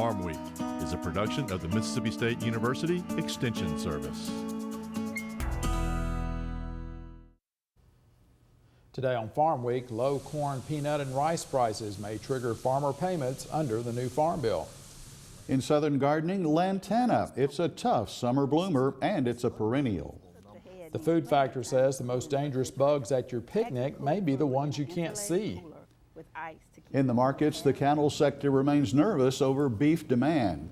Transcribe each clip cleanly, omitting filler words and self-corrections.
Farm Week is a production of the Mississippi State University Extension Service. Today on Farm Week, low corn, peanut, and rice prices may trigger farmer payments under the new Farm Bill. In southern gardening, Lantana. It's a tough summer bloomer and it's a perennial. The food factor says the most dangerous bugs at your picnic may be the ones you can't see. In the markets, the cattle sector remains nervous over beef demand,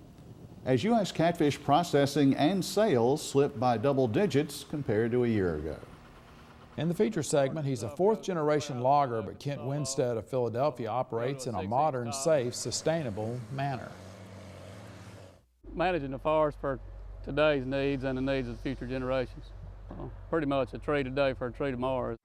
as U.S. catfish processing and sales slipped by double digits compared to a year ago. In the feature segment, he's a fourth-generation logger, but Kent Winstead of Philadelphia operates in a modern, safe, sustainable manner. Managing the forest for today's needs and the needs of future generations. Pretty much a tree today for a tree tomorrow.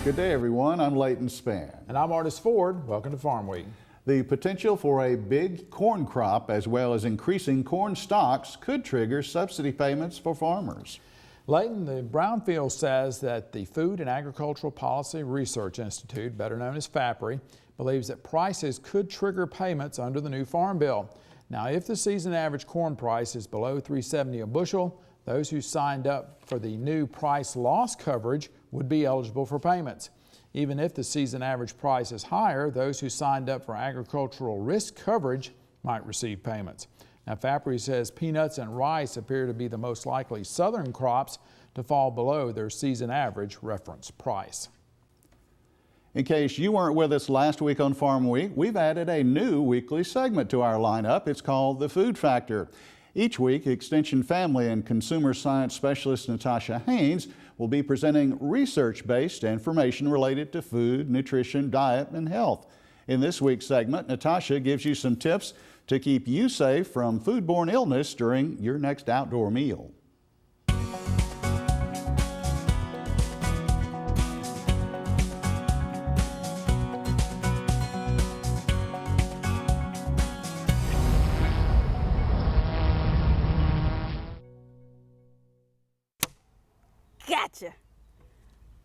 Good day, everyone. I'm Leighton Spann. And I'm Artis Ford. Welcome to Farm Week. The potential for a big corn crop as well as increasing corn stocks could trigger subsidy payments for farmers. Leighton, the Brownfield says that the Food and Agricultural Policy Research Institute, better known as FAPRI, believes that prices could trigger payments under the new Farm Bill. Now, if the season average corn price is below $3.70 a bushel, those who signed up for the new price loss coverage would be eligible for payments. Even if the season average price is higher, those who signed up for agricultural risk coverage might receive payments. Now, FAPRI says peanuts and rice appear to be the most likely southern crops to fall below their season average reference price. In case you weren't with us last week on Farm Week, we've added a new weekly segment to our lineup. It's called The Food Factor. Each week, Extension Family and Consumer Science Specialist Natasha Haynes will be presenting research-based information related to food, nutrition, diet, and health. In this week's segment, Natasha gives you some tips to keep you safe from foodborne illness during your next outdoor meal. Gotcha!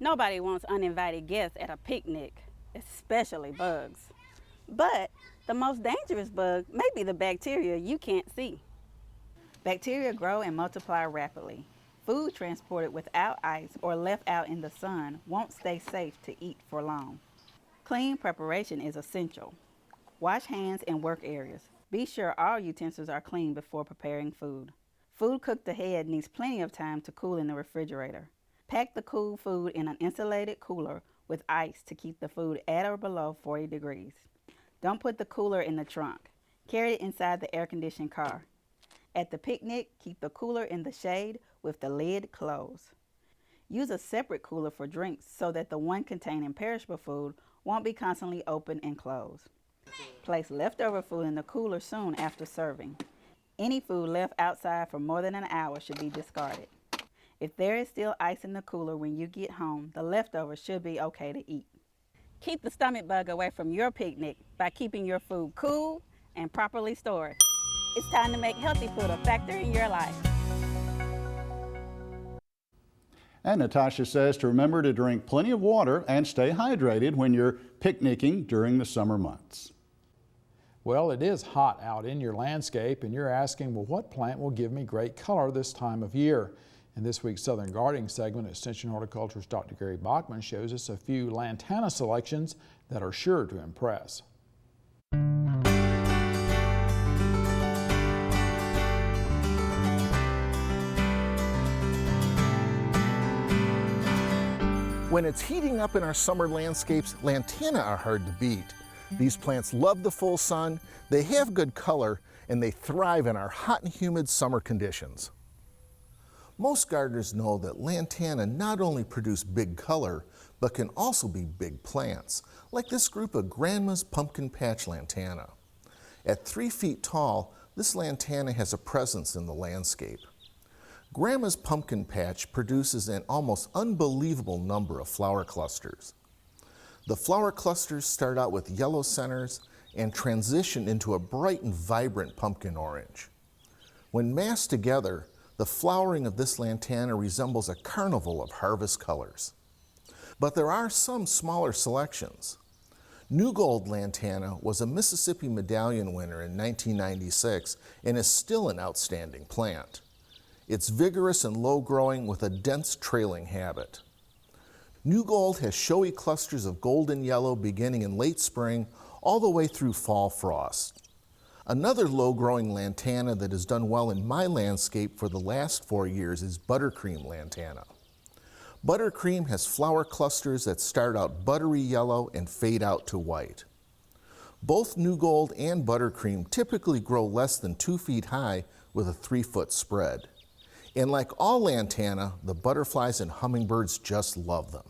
Nobody wants uninvited guests at a picnic, especially bugs. But the most dangerous bug may be the bacteria you can't see. Bacteria grow and multiply rapidly. Food transported without ice or left out in the sun won't stay safe to eat for long. Clean preparation is essential. Wash hands in work areas. Be sure all utensils are clean before preparing food. Food cooked ahead needs plenty of time to cool in the refrigerator. Pack the cool food in an insulated cooler with ice to keep the food at or below 40 degrees. Don't put the cooler in the trunk. Carry it inside the air-conditioned car. At the picnic, keep the cooler in the shade with the lid closed. Use a separate cooler for drinks so that the one containing perishable food won't be constantly open and closed. Place leftover food in the cooler soon after serving. Any food left outside for more than an hour should be discarded. If there is still ice in the cooler when you get home, the leftovers should be okay to eat. Keep the stomach bug away from your picnic by keeping your food cool and properly stored. It's time to make healthy food a factor in your life. And Natasha says to remember to drink plenty of water and stay hydrated when you're picnicking during the summer months. Well, it is hot out in your landscape, and you're asking, well, what plant will give me great color this time of year? In this week's Southern Gardening segment, Extension Horticulturist Dr. Gary Bachman shows us a few Lantana selections that are sure to impress. When it's heating up in our summer landscapes, Lantana are hard to beat. These plants love the full sun, they have good color, and they thrive in our hot and humid summer conditions. Most gardeners know that Lantana not only produce big color, but can also be big plants, like this group of Grandma's Pumpkin Patch Lantana. At 3 feet tall, this Lantana has a presence in the landscape. Grandma's Pumpkin Patch produces an almost unbelievable number of flower clusters. The flower clusters start out with yellow centers and transition into a bright and vibrant pumpkin orange. When massed together, the flowering of this Lantana resembles a carnival of harvest colors. But there are some smaller selections. New Gold Lantana was a Mississippi Medallion winner in 1996 and is still an outstanding plant. It's vigorous and low-growing with a dense trailing habit. New Gold has showy clusters of golden yellow beginning in late spring all the way through fall frost. Another low-growing Lantana that has done well in my landscape for the last 4 years is Buttercream Lantana. Buttercream has flower clusters that start out buttery yellow and fade out to white. Both New Gold and Buttercream typically grow less than 2 feet high with a 3-foot spread. And like all Lantana, the butterflies and hummingbirds just love them.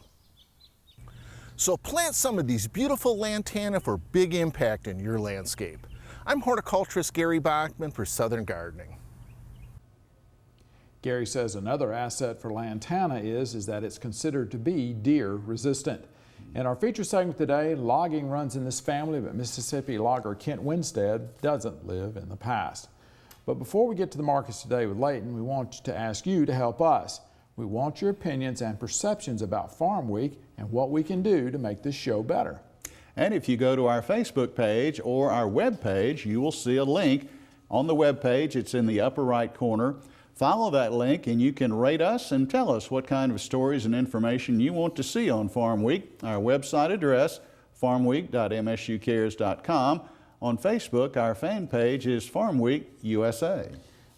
So plant some of these beautiful Lantana for big impact in your landscape. I'm horticulturist Gary Bachman for Southern Gardening. Gary says another asset for Lantana is that it's considered to be deer resistant. In our feature segment today, logging runs in this family, but Mississippi logger Kent Winstead doesn't live in the past. But before we get to the markets today with Leighton, we want to ask you to help us. We want your opinions and perceptions about Farm Week and what we can do to make this show better. And if you go to our Facebook page or our web page, you will see a link on the web page. It's in the upper right corner. Follow that link and you can rate us and tell us what kind of stories and information you want to see on Farm Week. Our website address, farmweek.msucares.com. On Facebook, our fan page is Farm Week USA.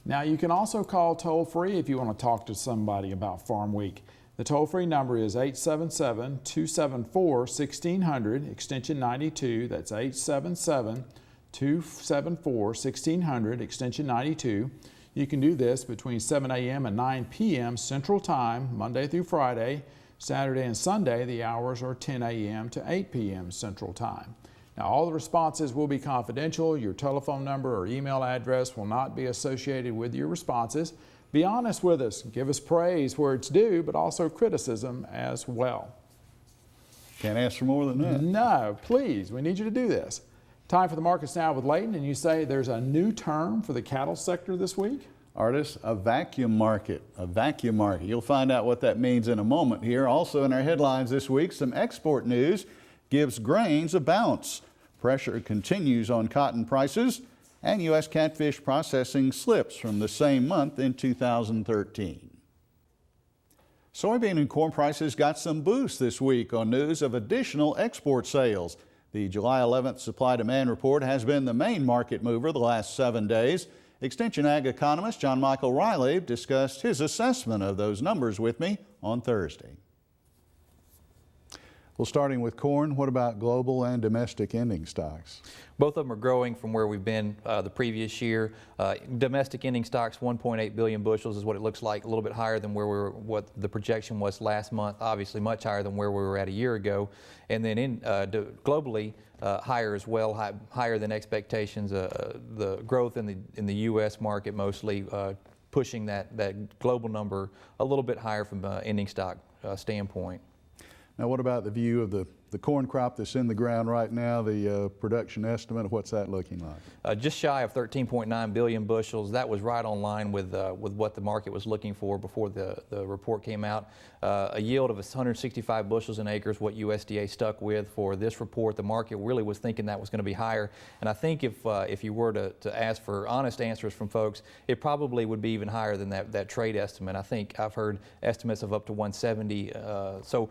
Now you can also call toll-free if you want to talk to somebody about Farm Week. The toll-free number is 877-274-1600, extension 92. That's 877-274-1600, extension 92. You can do this between 7 a.m. and 9 p.m. Central Time, Monday through Friday. Saturday and Sunday, the hours are 10 a.m. to 8 p.m. Central Time. Now, all the responses will be confidential. Your telephone number or email address will not be associated with your responses. Be honest with us. Give us praise where it's due, but also criticism as well. Can't ask for more than that. No, please. We need you to do this. Time for the markets now with Leighton, and you say there's a new term for the cattle sector this week? Artists, a vacuum market. A vacuum market. You'll find out what that means in a moment here. Also in our headlines this week, some export news gives grains a bounce. Pressure continues on cotton prices, and U.S. catfish processing slips from the same month in 2013. Soybean and corn prices got some boost this week on news of additional export sales. The July 11th supply-demand report has been the main market mover the last 7 days. Extension Ag economist John Michael Riley discussed his assessment of those numbers with me on Thursday. Well, starting with corn, what about global and domestic ending stocks? Both of them are growing from where we've been the previous year. Domestic ending stocks, 1.8 billion bushels is what it looks like, a little bit higher than where we were, what the projection was last month, obviously much higher than where we were at a year ago. And then globally, higher as well, higher than expectations. The growth in the U.S. market mostly pushing that global number a little bit higher from an ending stock standpoint. Now, what about the view of the corn crop that's in the ground right now, the production estimate, what's that looking like? Just shy of 13.9 billion bushels. That was right on line with what the market was looking for before the report came out. A yield of 165 bushels an acre is what USDA stuck with for this report. The market really was thinking that was going to be higher. And I think if you were to ask for honest answers from folks, it probably would be even higher than that trade estimate. I think I've heard estimates of up to 170. So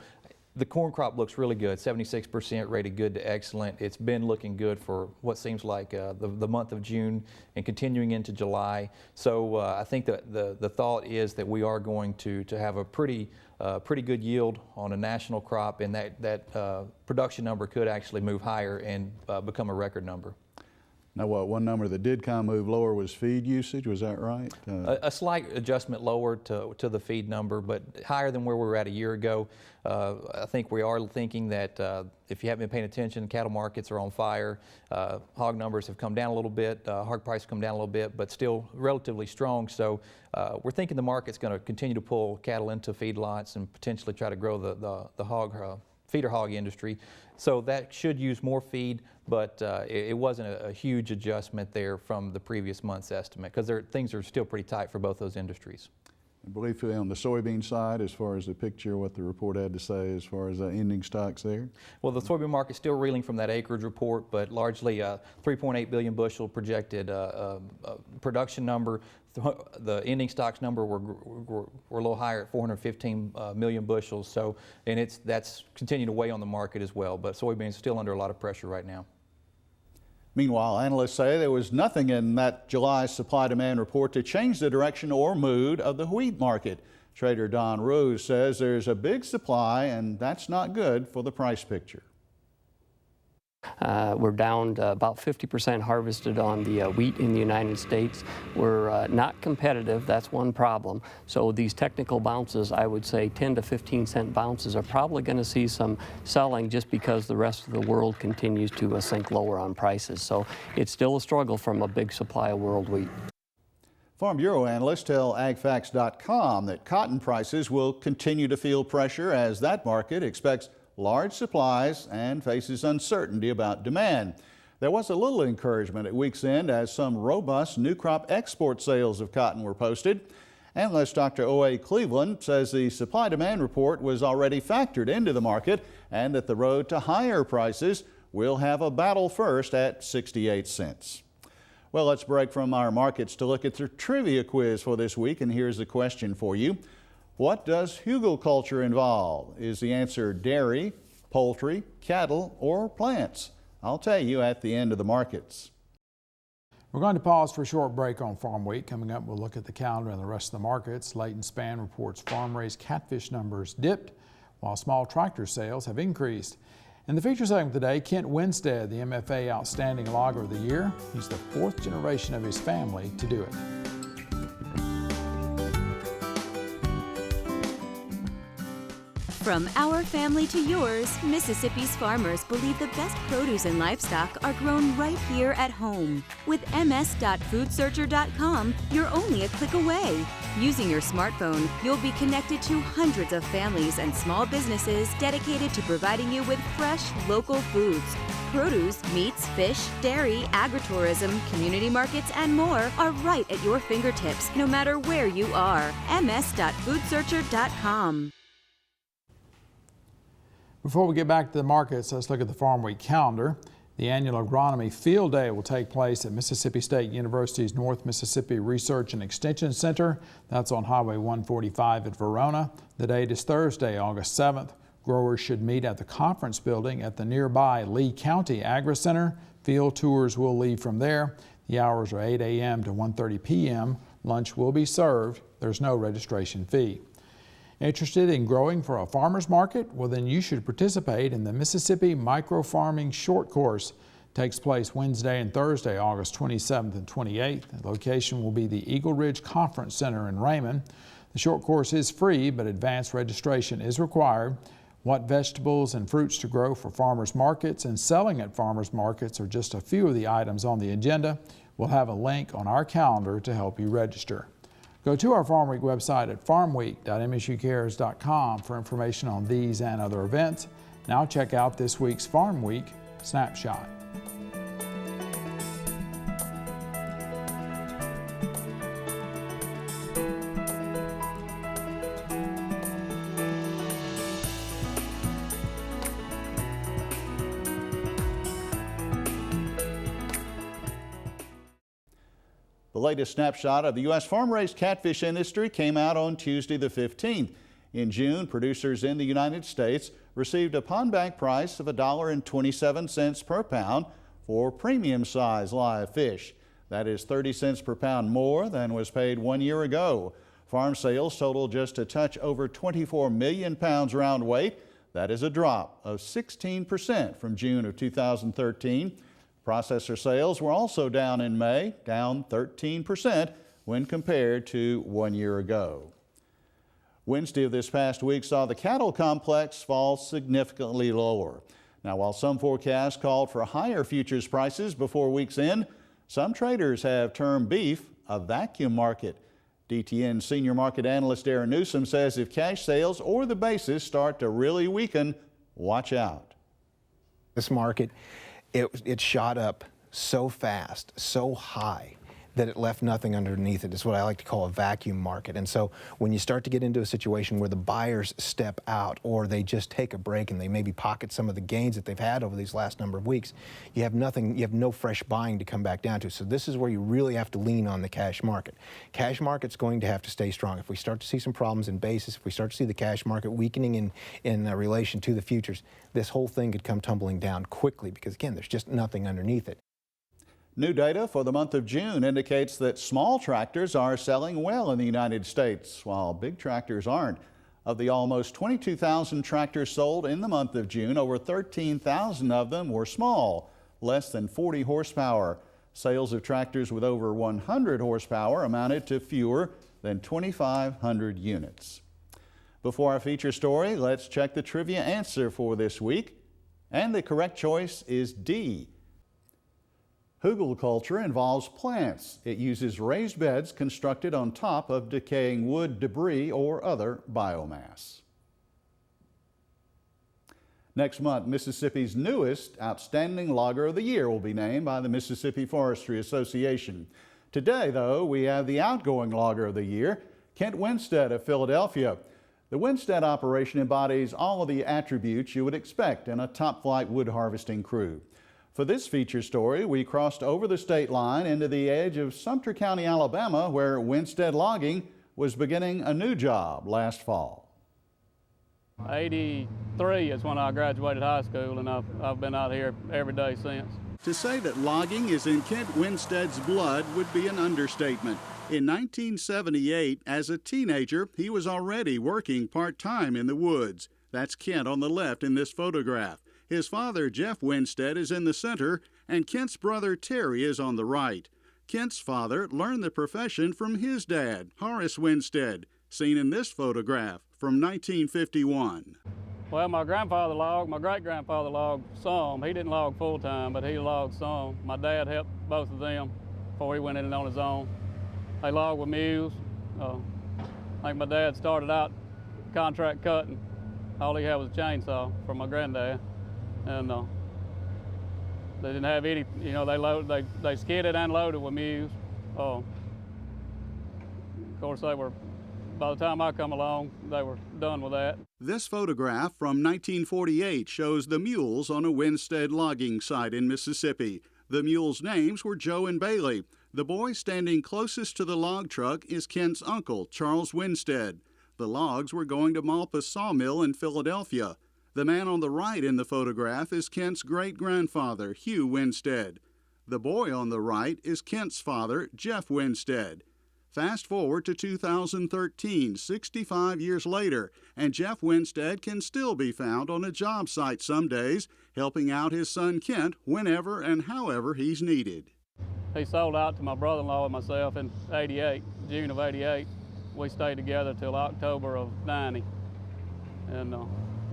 the corn crop looks really good, 76% rated good to excellent. It's been looking good for what seems like the month of June and continuing into July. So I think that the thought is that we are going to have a pretty good yield on a national crop, and that production number could actually move higher and become a record number. Now, one number that did kind of move lower was feed usage, was that right? A slight adjustment lower to the feed number, but higher than where we were at a year ago. I think we are thinking that if you haven't been paying attention, cattle markets are on fire. Hog numbers have come down a little bit, hog prices come down a little bit, but still relatively strong. So we're thinking the market's going to continue to pull cattle into feedlots and potentially try to grow the feeder hog industry. So that should use more feed, but it wasn't a huge adjustment there from the previous month's estimate, because things are still pretty tight for both those industries. I believe on the soybean side, as far as the picture, what the report had to say as far as ending stocks there? Well, the soybean market's still reeling from that acreage report, but largely 3.8 billion bushel projected production number. The ending stocks number were a little higher at 415 million bushels. So, and that's continuing to weigh on the market as well. But soybeans are still under a lot of pressure right now. Meanwhile, analysts say there was nothing in that July supply-demand report to change the direction or mood of the wheat market. Trader Don Rose says there's a big supply, and that's not good for the price picture. We're down to about 50% harvested on the wheat in the United States. We're not competitive, that's one problem. So these technical bounces, I would say 10 to 15 cent bounces, are probably going to see some selling just because the rest of the world continues to sink lower on prices. So it's still a struggle from a big supply of world wheat. Farm Bureau analysts tell agfacts.com that cotton prices will continue to feel pressure as that market expects large supplies and faces uncertainty about demand. There was a little encouragement at week's end as some robust new crop export sales of cotton were posted. Analyst Dr. O.A. Cleveland says the supply-demand report was already factored into the market and that the road to higher prices will have a battle first at 68 cents. Well, let's break from our markets to look at the trivia quiz for this week, and here's the question for you. What does hugelkultur involve? Is the answer dairy, poultry, cattle, or plants? I'll tell you at the end of the markets. We're going to pause for a short break on Farm Week. Coming up, we'll look at the calendar and the rest of the markets. Leighton Spann reports farm-raised catfish numbers dipped, while small tractor sales have increased. In the feature segment today, Kent Winstead, the MFA Outstanding Logger of the Year. He's the fourth generation of his family to do it. From our family to yours, Mississippi's farmers believe the best produce and livestock are grown right here at home. With ms.foodsearcher.com, you're only a click away. Using your smartphone, you'll be connected to hundreds of families and small businesses dedicated to providing you with fresh, local foods. Produce, meats, fish, dairy, agritourism, community markets, and more are right at your fingertips, no matter where you are. ms.foodsearcher.com. Before we get back to the markets, let's look at the Farm Week calendar. The annual Agronomy Field Day will take place at Mississippi State University's North Mississippi Research and Extension Center. That's on Highway 145 at Verona. The date is Thursday, August 7th. Growers should meet at the conference building at the nearby Lee County Agri Center. Field tours will leave from there. The hours are 8 a.m. to 1:30 p.m. Lunch will be served. There's no registration fee. Interested in growing for a farmer's market? Well, then you should participate in the Mississippi Microfarming Short Course. It takes place Wednesday and Thursday, August 27th and 28th. The location will be the Eagle Ridge Conference Center in Raymond. The short course is free, but advanced registration is required. What vegetables and fruits to grow for farmers markets and selling at farmers markets are just a few of the items on the agenda. We'll have a link on our calendar to help you register. Go to our Farm Week website at farmweek.msucares.com for information on these and other events. Now check out this week's Farm Week Snapshot. The latest snapshot of the U.S. farm-raised catfish industry came out on Tuesday the 15th. In June, producers in the United States received a pond-bank price of $1.27 per pound for premium-size live fish. That is 30 cents per pound more than was paid 1 year ago. Farm sales total just a touch over 24 million pounds round weight. That is a drop of 16% from June of 2013. Processor sales were also down in May, down 13% when compared to 1 year ago. Wednesday of this past week saw the cattle complex fall significantly lower. Now, while some forecasts called for higher futures prices before week's end, some traders have termed beef a vacuum market. DTN senior market analyst Aaron Newsom says if cash sales or the basis start to really weaken, watch out. This market, it shot up so fast, so high, that it left nothing underneath it. It's what I like to call a vacuum market. And so when you start to get into a situation where the buyers step out or they just take a break and they maybe pocket some of the gains that they've had over these last number of weeks, you have nothing, you have no fresh buying to come back down to. So this is where you really have to lean on the cash market. Cash market's going to have to stay strong. If we start to see some problems in basis, if we start to see the cash market weakening in relation to the futures, this whole thing could come tumbling down quickly because, again, there's just nothing underneath it. New data for the month of June indicates that small tractors are selling well in the United States, while big tractors aren't. Of the almost 22,000 tractors sold in the month of June, over 13,000 of them were small, less than 40 horsepower. Sales of tractors with over 100 horsepower amounted to fewer than 2,500 units. Before our feature story, let's check the trivia answer for this week. And the correct choice is D. Hugelkultur involves plants. It uses raised beds constructed on top of decaying wood, debris, or other biomass. Next month, Mississippi's newest Outstanding Logger of the Year will be named by the Mississippi Forestry Association. Today, though, we have the outgoing Logger of the Year, Kent Winstead of Philadelphia. The Winstead operation embodies all of the attributes you would expect in a top-flight wood harvesting crew. For this feature story, we crossed over the state line into the edge of Sumter County, Alabama, where Winstead Logging was beginning a new job last fall. 83 is when I graduated high school, and I've been out here every day since. To say that logging is in Kent Winstead's blood would be an understatement. In 1978, as a teenager, he was already working part-time in the woods. That's Kent on the left in this photograph. His father, Jeff Winstead, is in the center, and Kent's brother, Terry, is on the right. Kent's father learned the profession from his dad, Horace Winstead, seen in this photograph from 1951. Well, my grandfather logged, my great-grandfather logged some. He didn't log full-time, but he logged some. My dad helped both of them before he went in on his own. They logged with mules. I think my dad started out contract cutting. All he had was a chainsaw from my granddad. And they didn't have any, they skidded and loaded with mules. Of course, by the time I come along, they were done with that. This photograph from 1948 shows the mules on a Winstead logging site in Mississippi. The mules' names were Joe and Bailey. The boy standing closest to the log truck is Kent's uncle, Charles Winstead. The logs were going to Malpa's sawmill in Philadelphia. The man on the right in the photograph is Kent's great-grandfather, Hugh Winstead. The boy on the right is Kent's father, Jeff Winstead. Fast forward to 2013, 65 years later, and Jeff Winstead can still be found on a job site some days, helping out his son Kent whenever and however he's needed. He sold out to my brother-in-law and myself in June of 88. We stayed together till October of 90, and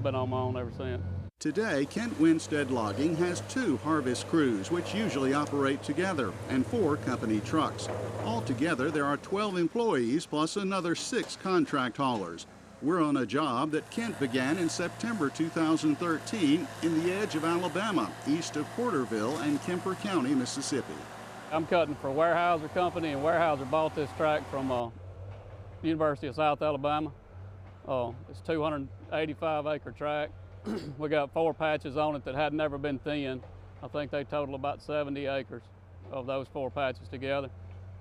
been on my own ever since. Today, Kent Winstead Logging has 2 harvest crews, which usually operate together, and 4 company trucks. Altogether, there are 12 employees plus another 6 contract haulers. We're on a job that Kent began in September 2013 in the edge of Alabama, east of Porterville and Kemper County, Mississippi. I'm cutting for Weyerhaeuser Company, and Weyerhaeuser bought this tract from University of South Alabama. It's a 285-acre tract. We got 4 patches on it that had never been thinned. I think they total about 70 acres of those 4 patches together.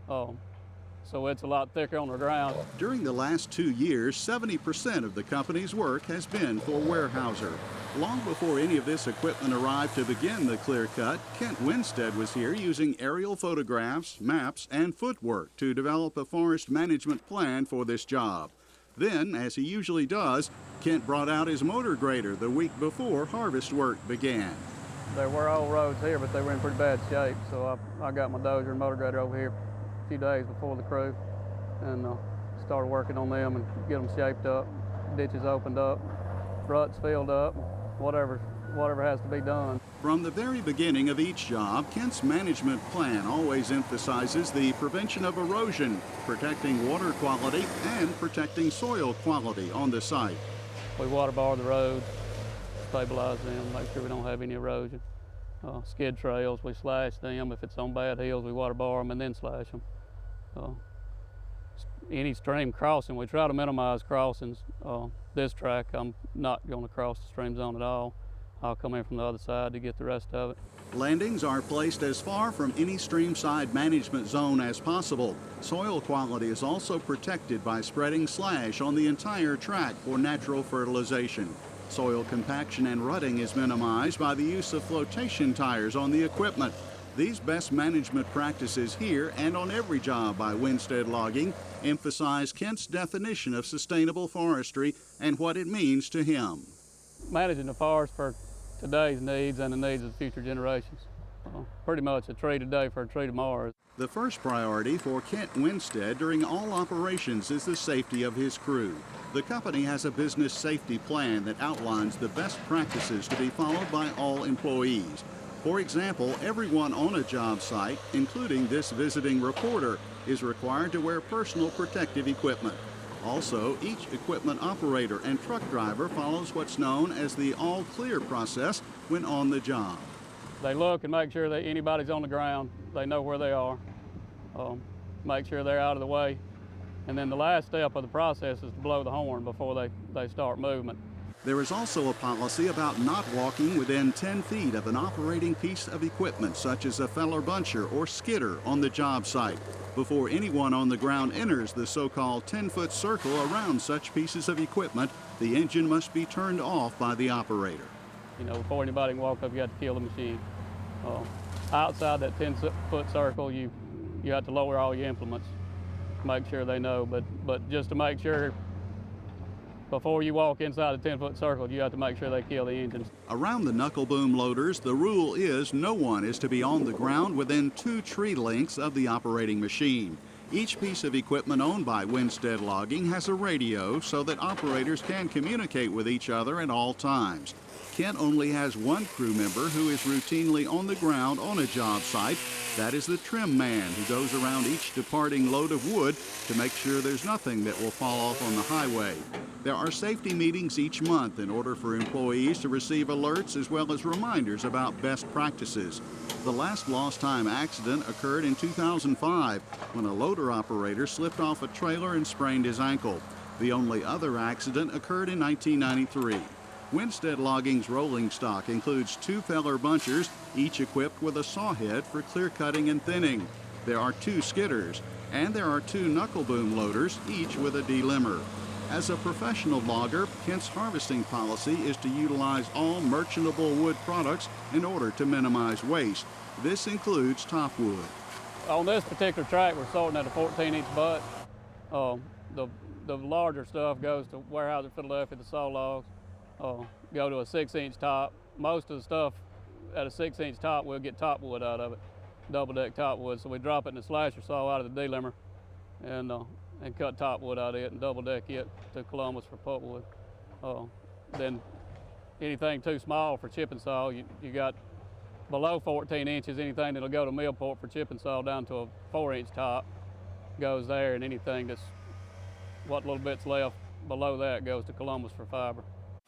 So it's a lot thicker on the ground. During the last 2 years, 70% of the company's work has been for Weyerhaeuser. Long before any of this equipment arrived to begin the clear cut, Kent Winstead was here using aerial photographs, maps, and footwork to develop a forest management plan for this job. Then, as he usually does, Kent brought out his motor grader the week before harvest work began. There were old roads here, but they were in pretty bad shape. So I got my dozer and motor grader over here a few days before the crew and started working on them and get them shaped up, ditches opened up, ruts filled up, whatever has to be done. From the very beginning of each job, Kent's management plan always emphasizes the prevention of erosion, protecting water quality, and protecting soil quality on the site. We water bar the roads, stabilize them, make sure we don't have any erosion. Skid trails, we slash them. If it's on bad hills, we water bar them and then slash them. Any stream crossing, we try to minimize crossings. This track, I'm not going to cross the stream zone at all. I'll come in from the other side to get the rest of it. Landings are placed as far from any streamside management zone as possible. Soil quality is also protected by spreading slash on the entire track for natural fertilization. Soil compaction and rutting is minimized by the use of flotation tires on the equipment. These best management practices here and on every job by Winstead Logging emphasize Kent's definition of sustainable forestry and what it means to him. Managing the forest for today's needs and the needs of future generations. Pretty much a tree today for a tree tomorrow. The first priority for Kent Winstead during all operations is the safety of his crew. The company has a business safety plan that outlines the best practices to be followed by all employees. For example, everyone on a job site, including this visiting reporter, is required to wear personal protective equipment. Also, each equipment operator and truck driver follows what's known as the all clear process when on the job. They look and make sure that anybody's on the ground, they know where they are, make sure they're out of the way. And then the last step of the process is to blow the horn before they start movement. There is also a policy about not walking within 10 feet of an operating piece of equipment, such as a feller buncher or skidder on the job site, before anyone on the ground enters the so-called 10-foot circle around such pieces of equipment. The engine must be turned off by the operator. You know, before anybody can walk up, you have to kill the machine. Outside that 10-foot circle, you have to lower all your implements, make sure they know, but just to make sure, before you walk inside the 10-foot circle, you have to make sure they kill the engines. Around the knuckle boom loaders, the rule is no one is to be on the ground within 2 tree lengths of the operating machine. Each piece of equipment owned by Winstead Logging has a radio so that operators can communicate with each other at all times. Kent only has one crew member who is routinely on the ground on a job site. That is the trim man who goes around each departing load of wood to make sure there's nothing that will fall off on the highway. There are safety meetings each month in order for employees to receive alerts as well as reminders about best practices. The last lost time accident occurred in 2005 when a loader operator slipped off a trailer and sprained his ankle. The only other accident occurred in 1993. Winstead Logging's rolling stock includes 2 feller bunchers, each equipped with a saw head for clear cutting and thinning. There are 2 skidders, and there are 2 knuckle boom loaders, each with a delimber. As a professional logger, Kent's harvesting policy is to utilize all merchantable wood products in order to minimize waste. This includes top wood. On this particular track, we're sorting at a 14-inch butt. The larger stuff goes to warehouse in Philadelphia, the saw logs. Go to a 6-inch top. Most of the stuff at a 6-inch top, we'll get top wood out of it, double deck top wood. So we drop it in the slasher saw out of the delimber and cut top wood out of it and double deck it to Columbus for pulpwood. Then anything too small for chipping saw, you got below 14 inches, anything that'll go to Millport for chipping saw down to a 4-inch top goes there, and anything that's what little bit's left below that goes to Columbus for fiber.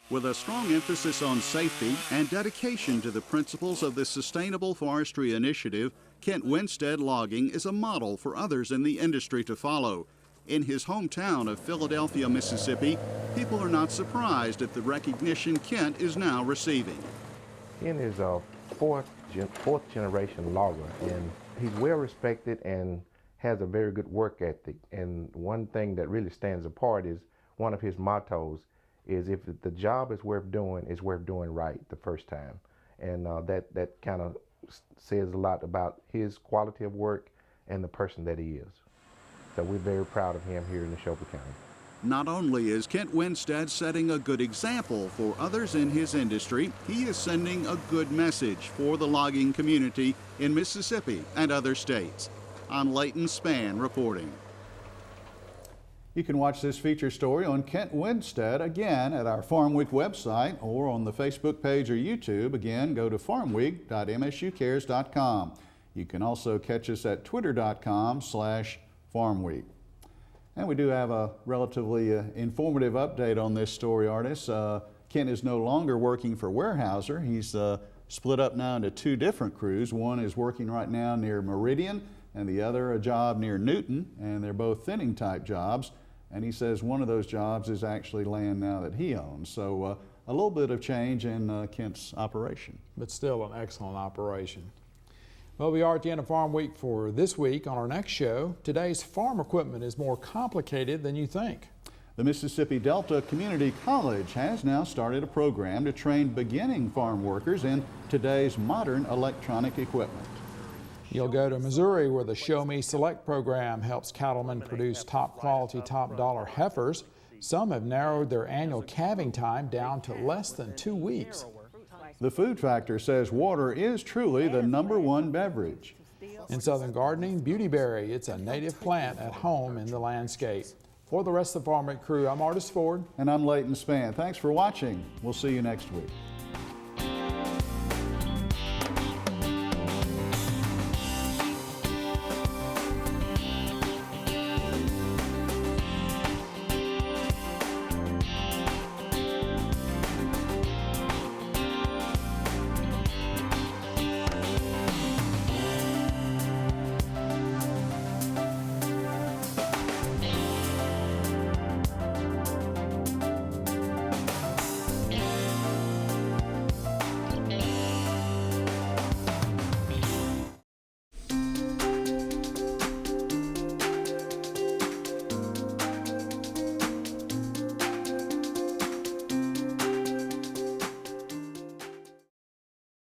With a strong emphasis on safety and dedication to the principles of the Sustainable Forestry Initiative, Kent Winstead Logging is a model for others in the industry to follow. In his hometown of Philadelphia, Mississippi, people are not surprised at the recognition Kent is now receiving. Kent is a fourth generation logger, and he's well respected and has a very good work ethic. And one thing that really stands apart is one of his mottos is, if the job is worth doing right the first time. And that kind of says a lot about his quality of work and the person that he is. So we're very proud of him here in Neshoba County. Not only is Kent Winstead setting a good example for others in his industry, he is sending a good message for the logging community in Mississippi and other states. I'm Leighton Spann reporting. You can watch this feature story on Kent Winstead again at our Farm Week website or on the Facebook page or YouTube. Again, go to farmweek.msucares.com. You can also catch us at twitter.com/farmweek. And we do have a relatively informative update on this story, artist. Kent is no longer working for Weyerhaeuser. He's split up now into two different crews. One is working right now near Meridian and the other a job near Newton, and they're both thinning type jobs. And he says one of those jobs is actually land now that he owns. So a little bit of change in Kent's operation. But still an excellent operation. Well, we are at the end of Farm Week for this week. On our next show, today's farm equipment is more complicated than you think. The Mississippi Delta Community College has now started a program to train beginning farm workers in today's modern electronic equipment. You'll go to Missouri where the Show Me Select program helps cattlemen produce top quality, top dollar heifers. Some have narrowed their annual calving time down to less than 2 weeks. The Food Factor says water is truly the #1 beverage. In Southern gardening, beautyberry, it's a native plant at home in the landscape. For the rest of the Farm Week crew, I'm Artist Ford. And I'm Leighton Spann. Thanks for watching. We'll see you next week.